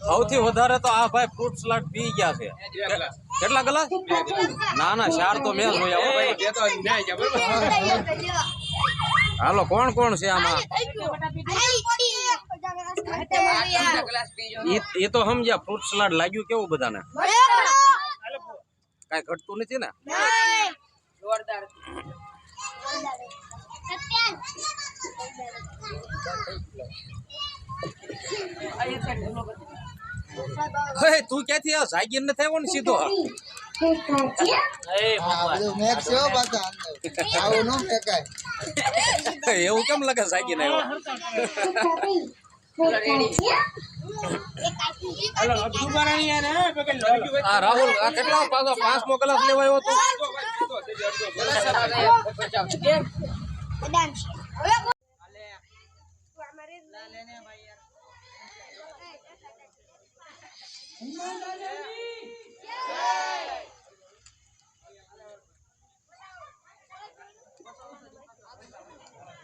સૌથી વધારે તો આ ભાઈ ફ્રૂટ સલાડ પી ગયા છે કેટલા ગ્લાસ ના ના 4 તો મેં જોયા હો ભાઈ હાલો કોણ કોણ છે આમાં એ તો સમજ્યા ફ્રૂટ સલાડ લાગ્યું કેવું બધાને કઈ ઘટતું નથી ને જોરદાર તું ક્યાંથી આ જાગીર ન થયો ને સીધો એવું કેમ લાગે જાગીર આવ્યો રાહુલ આ કેટલા પાછો 5મો ગ્લાસ લેવા આવ્યો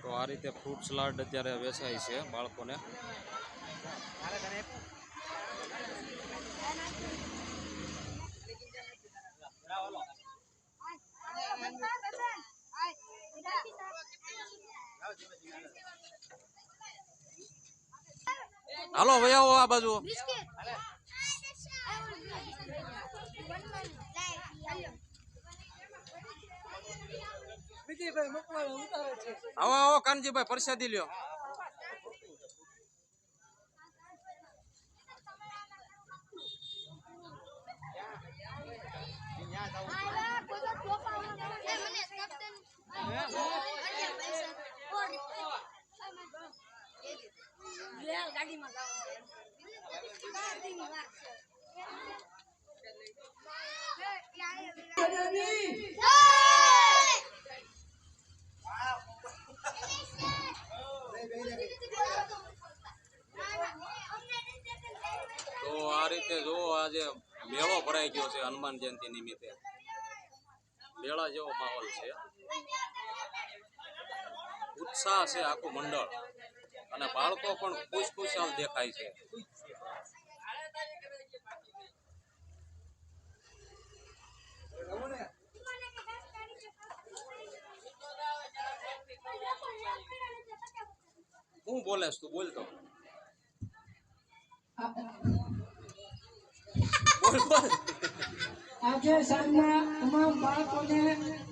તો આ રીતે ફ્રૂટ સલાડ અત્યારે વેચાય છે બાળકોને હાલો ભાઈ આવો આ બાજુ આવો આવો કાનજીભાઈ પ્રસાદી લ્યો તો આ રીતે જો આજે મેળો ભરાઈ ગયો છે હનુમાન જયંતિ નિમિત્તે મેળા જેવો માહોલ છે ઉત્સાહ છે આખું મંડળ અને બાળકો પણ ખુશખુશાલ દેખાય છે હું બોલેસ તું બોલતો આજે સાંજના તમામ બાળકોને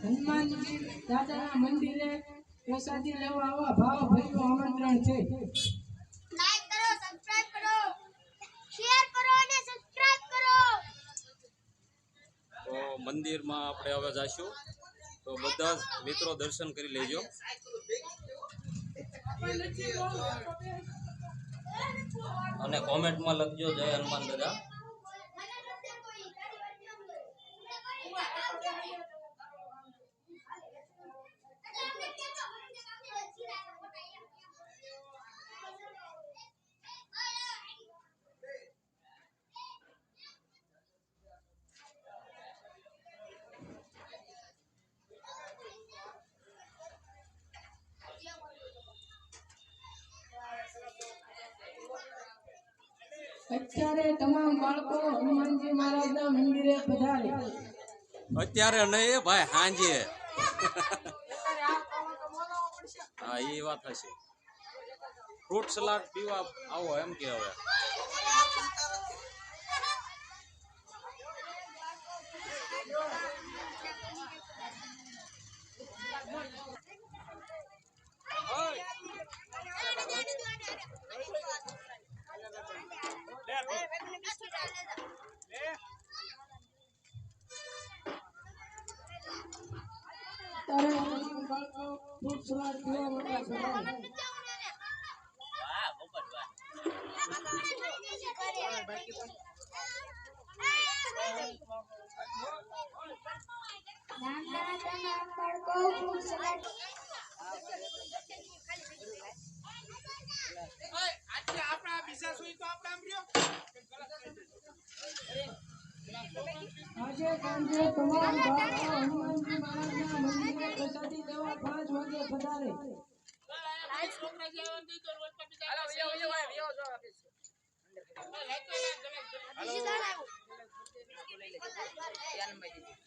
હનુમાનજી દાદાના મંદિરે પ્રસાદી લેવા આવવા ભાવભર્યું આમંત્રણ છે. લાઈક કરો, સબસ્ક્રાઇબ કરો, શેર કરો અને સબસ્ક્રાઇબ કરો. તો મંદિરમાં આપણે હવે જઈશું તો બધા જ મિત્રો દર્શન કરી લેજો અને કોમેન્ટમાં લખજો જય હનુમાન દાદા અત્યારે તમામ બાળકો હનુમાનજી મહારાજના મંદિરે પધારે. અત્યારે નહીં ભાઈ સાંજે હા એ વાત હશે ફ્રૂટ સલાડ પીવા આવો એમ કે હવે બાળકો ફ્રૂટ સલાડ પીવા માટે પધારે. આજે સાંજે તમામ બાળકો હનુમાનજી મહારાજના મંદિરે પ્રસાદી લેવા 5 વાગે પધારે. લઈ લેજો 2 નંબર દીધી